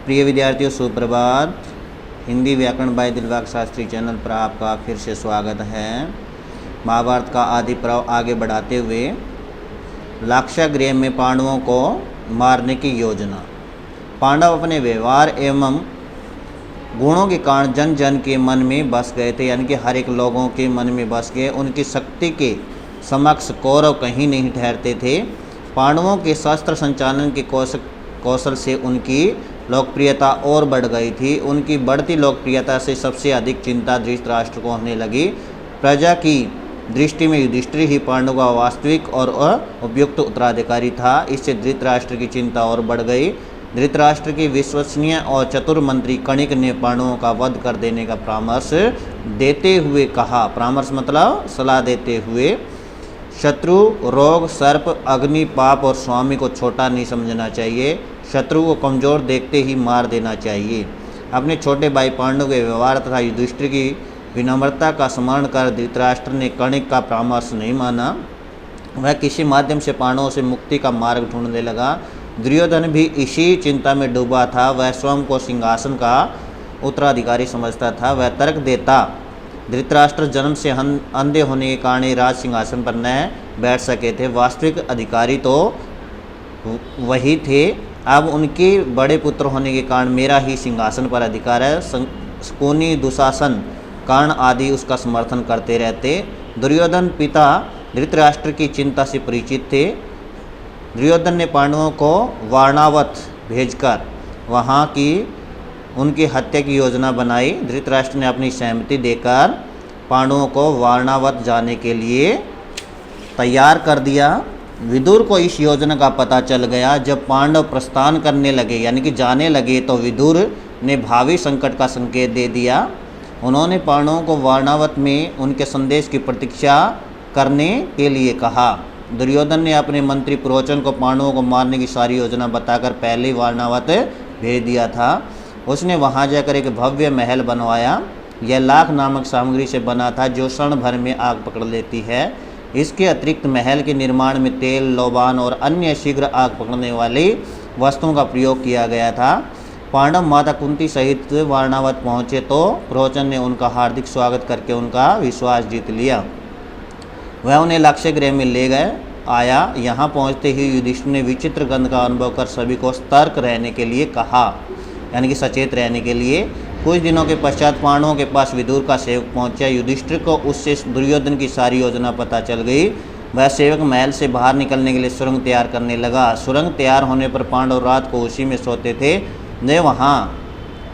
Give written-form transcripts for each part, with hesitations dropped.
प्रिय विद्यार्थियों, सुप्रभात। हिंदी व्याकरण बाय दिलबाग शास्त्री चैनल पर आपका फिर से स्वागत है। महाभारत का आदि पर्व आगे बढ़ाते हुए लाक्षागृह में पांडवों को मारने की योजना। पांडव अपने व्यवहार एवं गुणों के कारण जन जन के मन में बस गए थे, यानी कि हर एक लोगों के मन में बस गए। उनकी शक्ति के समक्ष कौरव कहीं नहीं ठहरते थे। पांडवों के शस्त्र संचालन के कौशल से उनकी लोकप्रियता और बढ़ गई थी। उनकी बढ़ती लोकप्रियता से सबसे अधिक चिंता धृतराष्ट्र को होने लगी। प्रजा की दृष्टि में युधिष्ठिर ही पांडवों का वास्तविक और उपयुक्त उत्तराधिकारी था। इससे धृतराष्ट्र की चिंता और बढ़ गई। धृतराष्ट्र के विश्वसनीय और चतुर मंत्री कणिक ने पांडवों का वध कर देने का परामर्श देते हुए कहा। परामर्श मतलब सलाह देते हुए, शत्रु, रोग, सर्प, अग्नि, पाप और स्वामी को छोटा नहीं समझना चाहिए। शत्रु को कमज़ोर देखते ही मार देना चाहिए। अपने छोटे भाई पांडु के व्यवहार तथा युधिष्ठिर की विनम्रता का स्मरण कर धृतराष्ट्र ने कणिक का परामर्श नहीं माना। वह किसी माध्यम से पांडवों से मुक्ति का मार्ग ढूंढने लगा। दुर्योधन भी इसी चिंता में डूबा था। वह स्वयं को सिंहासन का उत्तराधिकारी समझता था। वह तर्क देता, धृतराष्ट्र जन्म से अंधे होने के कारण राज सिंहासन पर न बैठ सके थे। वास्तविक अधिकारी तो वही थे। अब उनके बड़े पुत्र होने के कारण मेरा ही सिंहासन पर अधिकार है। शकुनी, दुशासन, कर्ण आदि उसका समर्थन करते रहते। दुर्योधन पिता धृतराष्ट्र की चिंता से परिचित थे। दुर्योधन ने पांडवों को वारणावत भेजकर वहाँ की उनकी हत्या की योजना बनाई। धृतराष्ट्र ने अपनी सहमति देकर पांडवों को वारणावत जाने के लिए तैयार कर दिया। विदुर को इस योजना का पता चल गया। जब पांडव प्रस्थान करने लगे, यानी कि जाने लगे, तो विदुर ने भावी संकट का संकेत दे दिया। उन्होंने पांडवों को वारणावत में उनके संदेश की प्रतीक्षा करने के लिए कहा। दुर्योधन ने अपने मंत्री पुरोचन को पांडवों को मारने की सारी योजना बताकर पहले ही वारणावत भेज दिया था। उसने वहां जाकर एक भव्य महल बनवाया। यह लाख नामक सामग्री से बना था, जो क्षण भर में आग पकड़ लेती है। इसके अतिरिक्त महल के निर्माण में तेल, लोबान और अन्य शीघ्र आग पकड़ने वाली वस्तुओं का प्रयोग किया गया था। पांडव माता कुंती सहित वारणावत पहुँचे तो पुरोचन ने उनका हार्दिक स्वागत करके उनका विश्वास जीत लिया। वह उन्हें लाक्षागृह में ले गए आया। यहाँ पहुँचते ही युधिष्ठिर ने विचित्र गंध का अनुभव कर सभी को सतर्क रहने के लिए कहा, यानी कि सचेत रहने के लिए। कुछ दिनों के पश्चात पांडवों के पास विदुर का सेवक पहुंचा। युधिष्ठिर को उससे दुर्योधन की सारी योजना पता चल गई। वह सेवक महल से बाहर निकलने के लिए सुरंग तैयार करने लगा। सुरंग तैयार होने पर पांडव रात को उसी में सोते थे। वे वहाँ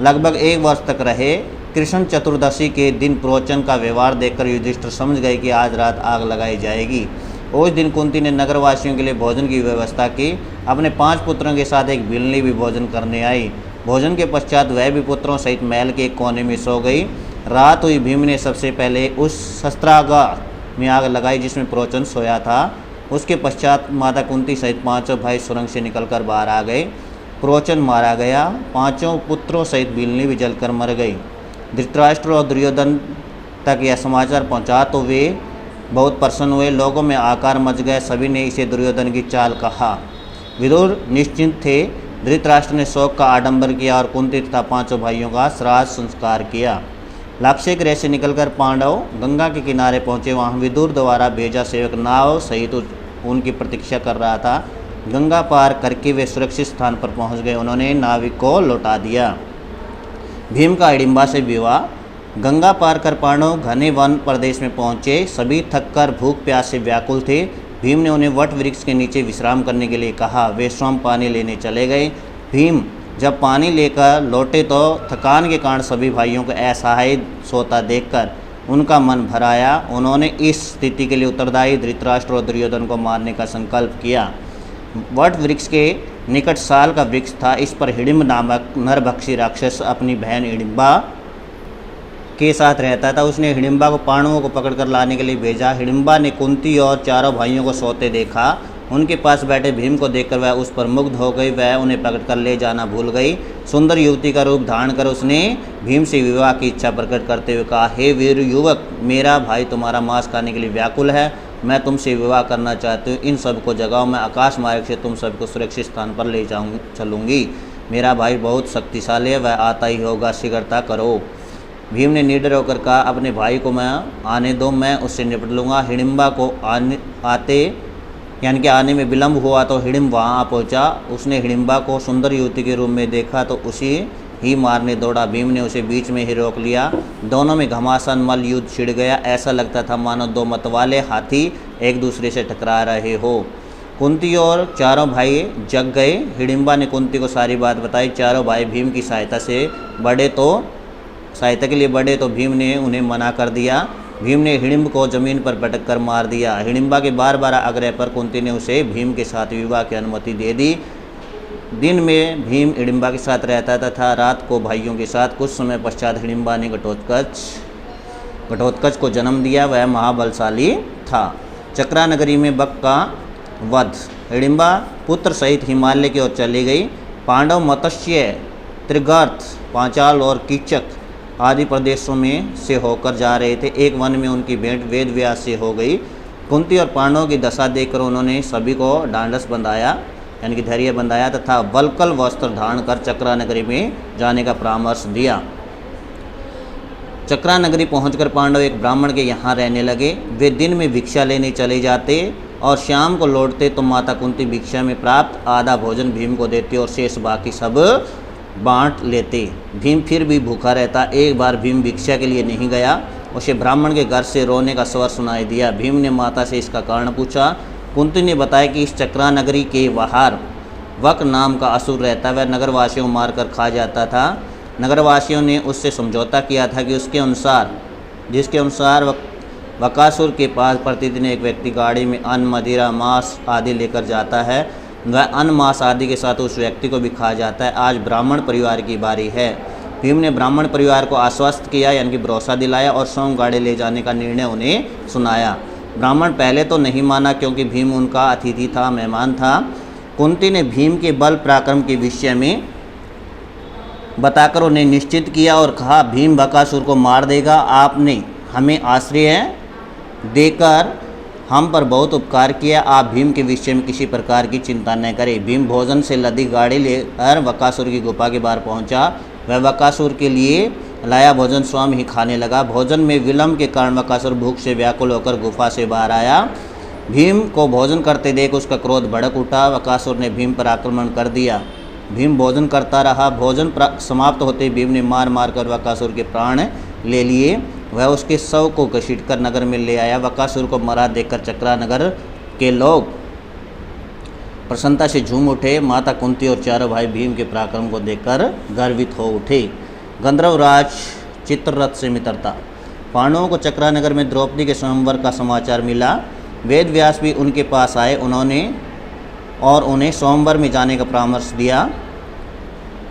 लगभग 1 वर्ष तक रहे। कृष्ण चतुर्दशी के दिन पुरोचन का व्यवहार देखकर युधिष्ठिर समझ गए कि आज रात आग लगाई जाएगी। उस दिन कुंती ने नगरवासियों के लिए भोजन की व्यवस्था की। अपने 5 पुत्रों के साथ एक भिलनी भी भोजन करने आई। भोजन के पश्चात वह भी पुत्रों सहित महल के एक कोने में सो गई। रात हुई। भीम ने सबसे पहले उस शस्त्रागार में आग लगाई जिसमें पुरोचन सोया था। उसके पश्चात माता कुंती सहित 5 भाई सुरंग से निकलकर बाहर आ गए। पुरोचन मारा गया। 5 पुत्रों सहित भिलनी भी जलकर मर गई। धृतराष्ट्र और दुर्योधन तक यह समाचार पहुंचा तो वे बहुत प्रसन्न हुए। लोगों में आकार मच गए। सभी ने इसे दुर्योधन की चाल कहा। विदुर निश्चिंत थे। धृतराष्ट्र ने शोक का आडंबर किया और कुंती तथा 5 भाइयों का श्राद्ध संस्कार किया। लाक्षागृह से निकलकर पांडव गंगा के किनारे पहुंचे। वहां विदुर द्वारा भेजा सेवक नाव सहित उनकी प्रतीक्षा कर रहा था। गंगा पार करके वे सुरक्षित स्थान पर पहुंच गए। उन्होंने नाविक को लौटा दिया। भीम का हिडिंबा से विवाह। गंगा पार कर पांडव घने वन प्रदेश में पहुंचे। सभी थककर भूख प्यास से व्याकुल थे। भीम ने उन्हें वट वृक्ष के नीचे विश्राम करने के लिए कहा। वे स्वयं पानी लेने चले गए। भीम जब पानी लेकर लौटे तो थकान के कारण सभी भाइयों को असहाय सोता देखकर उनका मन भर आया। उन्होंने इस स्थिति के लिए उत्तरदायी धृतराष्ट्र और दुर्योधन को मारने का संकल्प किया। वट वृक्ष के निकट साल का वृक्ष था। इस पर हिडिंब नामक नरभक्षी राक्षस अपनी बहन हिडिंबा के साथ रहता था। उसने हिडिंबा को पांडवों को पकड़कर लाने के लिए भेजा। हिडिंबा ने कुंती और 4 भाइयों को सोते देखा। उनके पास बैठे भीम को देखकर वह उस पर मुग्ध हो गई। वह उन्हें पकड़कर ले जाना भूल गई। सुंदर युवती का रूप धारण कर उसने भीम से विवाह की इच्छा प्रकट करते हुए कहा, हे वीर युवक, मेरा भाई तुम्हारा मांस खाने के लिए व्याकुल है। मैं तुमसे विवाह करना चाहती हूँ। इन सब को जगाओ। मैं आकाश मार्ग से तुम सबको सुरक्षित स्थान पर ले चलूँगी। मेरा भाई बहुत शक्तिशाली है, वह आता ही होगा, शीघ्रता करो। भीम ने निडर होकर कहा, अपने भाई को मैं आने दो, मैं उससे निपट लूँगा। हिडिंबा को आने में विलम्ब हुआ तो हिडिंब वहाँ आ पहुँचा। उसने हिडिंबा को सुंदर युवती के रूप में देखा तो उसी ही मारने दौड़ा। भीम ने उसे बीच में ही रोक लिया। दोनों में घमासान मल युद्ध छिड़ गया। ऐसा लगता था मानो दो मतवाले हाथी एक दूसरे से टकरा रहे हो। कुंती और चारों भाई जग गए। हिडिंबा ने कुंती को सारी बात बताई। चारों भाई भीम की सहायता के लिए बढ़े तो भीम ने उन्हें मना कर दिया। भीम ने हिडिंब को जमीन पर पटक कर मार दिया। हिडिंबा के बार बार आग्रह पर कुंती ने उसे भीम के साथ विवाह की अनुमति दे दी। दिन में भीम हिडिंबा के साथ रहता तथा रात को भाइयों के साथ। कुछ समय पश्चात हिडिंबा ने घटोत्कच को जन्म दिया। वह महाबलशाली था। चक्रा नगरी में बक का वध। हिडिंबा पुत्र सहित हिमालय की ओर चली गई। पांडव मत्स्य, त्रिगर्त, पांचाल और कीचक आदि प्रदेशों में से होकर जा रहे थे। एक वन में उनकी भेंट वेद व्यास से हो गई। कुंती और पांडवों की दशा देखकर उन्होंने सभी को ढांढस बंधाया, यानी कि धैर्य बंधाया तथा वल्कल वस्त्र धारण कर चक्रा नगरी में जाने का परामर्श दिया। चक्रा नगरी पहुंचकर पांडव एक ब्राह्मण के यहाँ रहने लगे। वे दिन में भिक्षा लेने चले जाते और शाम को लौटते तो माता कुंती भिक्षा में प्राप्त आधा भोजन भीम को देती और शेष बाकी सब बांट लेते। भीम फिर भी भूखा रहता। एक बार भीम भिक्षा के लिए नहीं गया। उसे ब्राह्मण के घर से रोने का स्वर सुनाई दिया। भीम ने माता से इसका कारण पूछा। कुंती ने बताया कि इस चक्रा नगरी के बाहर वक नाम का असुर रहता। वह नगरवासियों को मारकर खा जाता था। नगरवासियों ने उससे समझौता किया था कि जिसके अनुसार वकासुर के पास प्रतिदिन एक व्यक्ति गाड़ी में अन्न, मदिरा, मांस आदि लेकर जाता है। वह अन्न, मांस आदि के साथ उस व्यक्ति को भी खा जाता है। आज ब्राह्मण परिवार की बारी है। भीम ने ब्राह्मण परिवार को आश्वस्त किया, यानी कि भरोसा दिलाया और स्वयं गाड़ी ले जाने का निर्णय उन्हें सुनाया। ब्राह्मण पहले तो नहीं माना क्योंकि भीम उनका अतिथि था, मेहमान था। कुंती ने भीम के बल पराक्रम के विषय में बताकर उन्हें निश्चित किया और कहा, भीम बकासुर को मार देगा। आपने हमें आश्रय देकर हम पर बहुत उपकार किया। आप भीम के विषय में किसी प्रकार की चिंता न करें। भीम भोजन से लदी गाड़ी लेकर बकासुर की गुफा के बाहर पहुंचा। वह बकासुर के लिए लाया भोजन स्वयं ही खाने लगा। भोजन में विलंब के कारण बकासुर भूख से व्याकुल होकर गुफा से बाहर आया। भीम को भोजन करते देख उसका क्रोध भड़क उठा। बकासुर ने भीम पर आक्रमण कर दिया। भीम भोजन करता रहा। भोजन समाप्त होते भीम ने मार मार कर बकासुर के प्राण ले लिए। वह उसके शव को घसीटकर नगर में ले आया। बकासुर को मरा देखकर चक्रा नगर के लोग प्रसन्नता से झूम उठे। माता कुंती और चारों भाई भीम के पराक्रम को देखकर गर्वित हो उठे। गंधर्वराज चित्ररथ से मित्रता। पांडवों को चक्रा नगर में द्रौपदी के स्वयंवर का समाचार मिला। वेद व्यास भी उनके पास आए। उन्हें स्वयंवर में जाने का परामर्श दिया।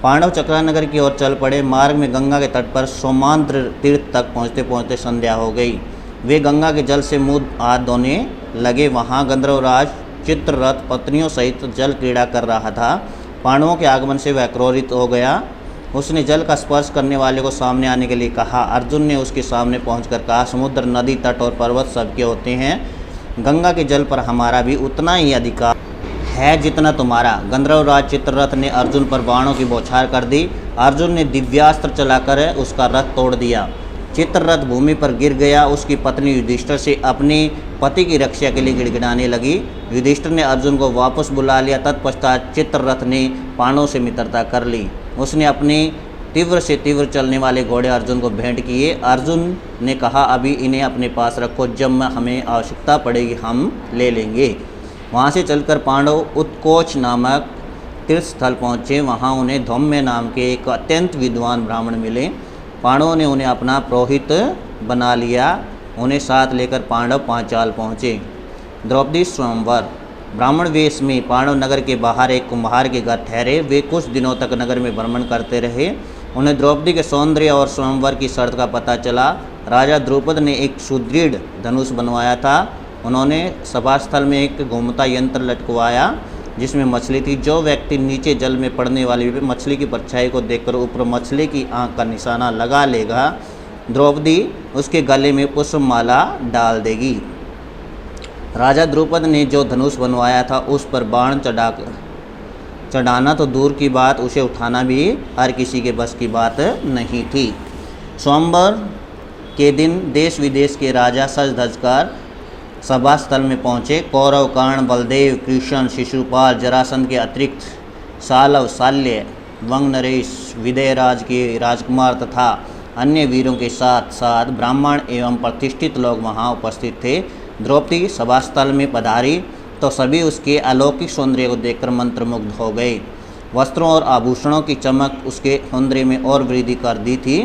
पांडव चक्रा नगर की ओर चल पड़े। मार्ग में गंगा के तट पर सोमांत्र तीर्थ तक पहुँचते पहुँचते संध्या हो गई। वे गंगा के जल से मुँह हाथ धोने लगे। वहाँ गंधर्वराज चित्ररथ पत्नियों सहित जल क्रीड़ा कर रहा था। पांडवों के आगमन से वह क्रोधित हो गया। उसने जल का स्पर्श करने वाले को सामने आने के लिए कहा। अर्जुन ने उसके सामने पहुंचकर कहा, समुद्र, नदी, तट और पर्वत सबके होते हैं। गंगा के जल पर हमारा भी उतना ही अधिकार है जितना तुम्हारा। गंधर्वराज चित्ररथ ने अर्जुन पर बाणों की बौछार कर दी। अर्जुन ने दिव्यास्त्र चलाकर उसका रथ तोड़ दिया। चित्ररथ भूमि पर गिर गया। उसकी पत्नी युधिष्ठिर से अपने पति की रक्षा के लिए गिड़गिड़ाने लगी। युधिष्ठिर ने अर्जुन को वापस बुला लिया। तत्पश्चात चित्ररथ ने पांडवों से मित्रता कर ली। उसने अपने तीव्र से तीव्र चलने वाले घोड़े अर्जुन को भेंट किए। अर्जुन ने कहा, अभी इन्हें अपने पास रखो, जब हमें आवश्यकता पड़ेगी हम ले लेंगे। वहाँ से चलकर पांडव उत्कोच नामक तीर्थ स्थल पहुँचे। वहाँ उन्हें धौम्य नाम के एक अत्यंत विद्वान ब्राह्मण मिले। पांडवों ने उन्हें अपना पुरोहित बना लिया। उन्हें साथ लेकर पांडव पांचाल पहुँचे। द्रौपदी स्वयंवर। ब्राह्मण वेश में पांडव नगर के बाहर एक कुम्हार के घर ठहरे। वे कुछ दिनों तक नगर में भ्रमण करते रहे। उन्हें द्रौपदी के सौंदर्य और स्वयंवर की शर्त का पता चला। राजा द्रुपद ने एक सुदृढ़ धनुष बनवाया था। उन्होंने सभास्थल में एक घूमता यंत्र लटकवाया जिसमें मछली थी। जो व्यक्ति नीचे जल में पड़ने वाली मछली की परछाई को देखकर ऊपर मछली की आंख का निशाना लगा लेगा, द्रौपदी उसके गले में पुष्पमाला डाल देगी। राजा द्रुपद ने जो धनुष बनवाया था उस पर बाण चढ़ाकर चढ़ाना तो दूर की बात, उसे उठाना भी हर किसी के बस की बात नहीं थी। सोमवार के दिन देश विदेश के राजा सज धज कर सभा स्थल में पहुँचे। कौरव, कर्ण, बलदेव, कृष्ण, शिशुपाल, जरासंध के अतिरिक्त सालव, शाल्य, वंग नरेश, विदयराज के राजकुमार तथा अन्य वीरों के साथ साथ ब्राह्मण एवं प्रतिष्ठित लोग वहां उपस्थित थे। द्रौपदी सभास्थल में पधारी तो सभी उसके अलौकिक सौंदर्य को देखकर मंत्रमुग्ध हो गए। वस्त्रों और आभूषणों की चमक उसके सौंदर्य में और वृद्धि कर दी थी।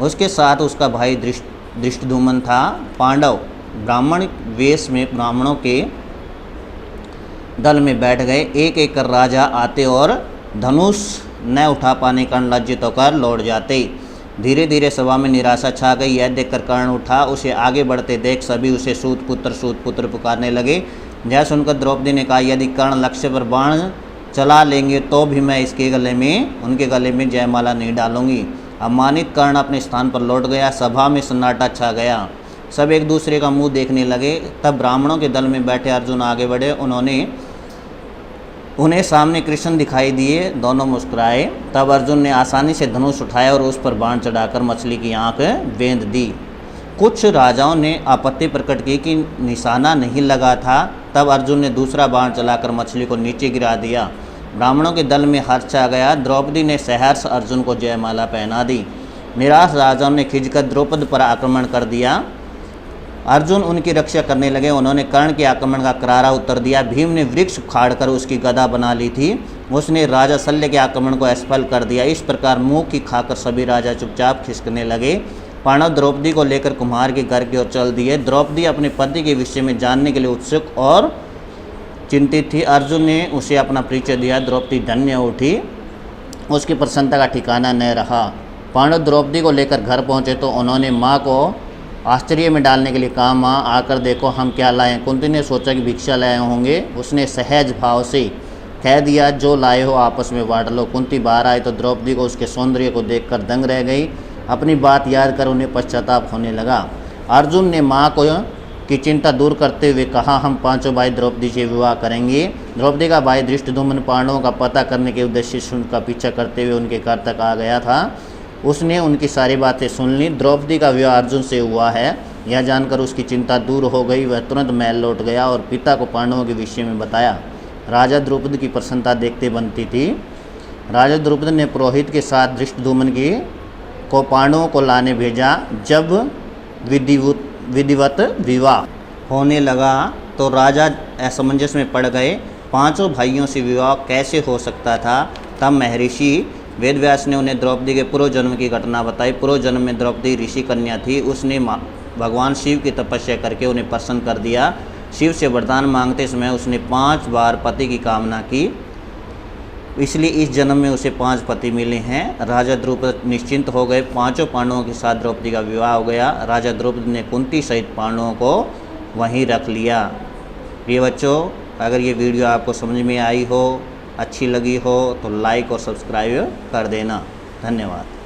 उसके साथ उसका भाई धृष्टद्युम्न था। पांडव ब्राह्मण वेश में ब्राह्मणों के दल में बैठ गए। एक एक कर राजा आते और धनुष न उठा पाने कारण लज्जित होकर लौट जाते। धीरे धीरे सभा में निराशा छा गई। यह देखकर कर्ण उठा, उसे आगे बढ़ते देख सभी उसे सूत पुत्र पुकारने लगे। यह सुनकर द्रौपदी ने कहा, यदि कर्ण लक्ष्य पर बाण चला लेंगे तो भी मैं उनके गले में जयमाला नहीं डालूंगी। अपमानित कर्ण अपने स्थान पर लौट गया। सभा में सन्नाटा छा गया। सब एक दूसरे का मुंह देखने लगे। तब ब्राह्मणों के दल में बैठे अर्जुन आगे बढ़े। उन्हें सामने कृष्ण दिखाई दिए। दोनों मुस्कुराए। तब अर्जुन ने आसानी से धनुष उठाया और उस पर बाण चढ़ाकर मछली की आंख बेंध दी। कुछ राजाओं ने आपत्ति प्रकट की कि निशाना नहीं लगा था। तब अर्जुन ने दूसरा बाण चलाकर मछली को नीचे गिरा दिया। ब्राह्मणों के दल में हर्ष आ गया। द्रौपदी ने सहर्ष अर्जुन को जयमाला पहना दी। निराश राजाओं ने खिंचकर द्रौपदी पर आक्रमण कर दिया। अर्जुन उनकी रक्षा करने लगे। उन्होंने कर्ण के आक्रमण का करारा उत्तर दिया। भीम ने वृक्ष उखाड़कर उसकी गदा बना ली थी। उसने राजा शल्य के आक्रमण को असफल कर दिया। इस प्रकार मुंह की खाकर सभी राजा चुपचाप खिसकने लगे। पांडव द्रौपदी को लेकर कुम्हार के घर की ओर चल दिए। द्रौपदी अपने पति के विषय में जानने के लिए उत्सुक और चिंतित थी। अर्जुन ने उसे अपना परिचय दिया। द्रौपदी धन्य उठी। उसकी प्रसन्नता का ठिकाना न रहा। पांडव द्रौपदी को लेकर घर पहुँचे तो उन्होंने माँ को आश्चर्य में डालने के लिए कहा, माँ आकर देखो हम क्या लाए। कुंती ने सोचा कि भिक्षा लाए होंगे। उसने सहज भाव से कह दिया, जो लाए हो आपस में बांट लो। कुंती बाहर आई तो द्रौपदी को उसके सौंदर्य को देखकर दंग रह गई। अपनी बात याद कर उन्हें पश्चाताप होने लगा। अर्जुन ने माँ को की चिंता दूर करते हुए कहा, हम पांचों भाई द्रौपदी से विवाह करेंगे। द्रौपदी का भाई धृष्टद्युम्न पांडवों का पता करने के उद्देश्य से उनका पीछा करते हुए उनके घर तक आ गया था। उसने उनकी सारी बातें सुन ली। द्रौपदी का विवाह अर्जुन से हुआ है यह जानकर उसकी चिंता दूर हो गई। वह तुरंत महल लौट गया और पिता को पांडवों के विषय में बताया। राजा द्रौपदी की प्रसन्नता देखते बनती थी। राजा द्रौपदी ने पुरोहित के साथ धृष्टद्युम्न को पांडवों को लाने भेजा। जब विधिवत विवाह होने लगा तो राजा असमंजस में पड़ गए। पांचों भाइयों से विवाह कैसे हो सकता था। तब महर्षि वेदव्यास ने उन्हें द्रौपदी के पूर्व जन्म की घटना बताई। पूर्व जन्म में द्रौपदी ऋषि कन्या थी। उसने भगवान शिव की तपस्या करके उन्हें प्रसन्न कर दिया। शिव से वरदान मांगते समय उसने 5 बार पति की कामना की, इसलिए इस जन्म में उसे 5 पति मिले हैं। राजा द्रौपदी निश्चिंत हो गए। पांचों पांडवों के साथ द्रौपदी का विवाह हो गया। राजा द्रौपदी ने कुंती सहित पांडवों को वहीं रख लिया। प्रिय बच्चों, अगर ये वीडियो आपको समझ में आई हो, अच्छी लगी हो तो लाइक और सब्सक्राइब कर देना। धन्यवाद।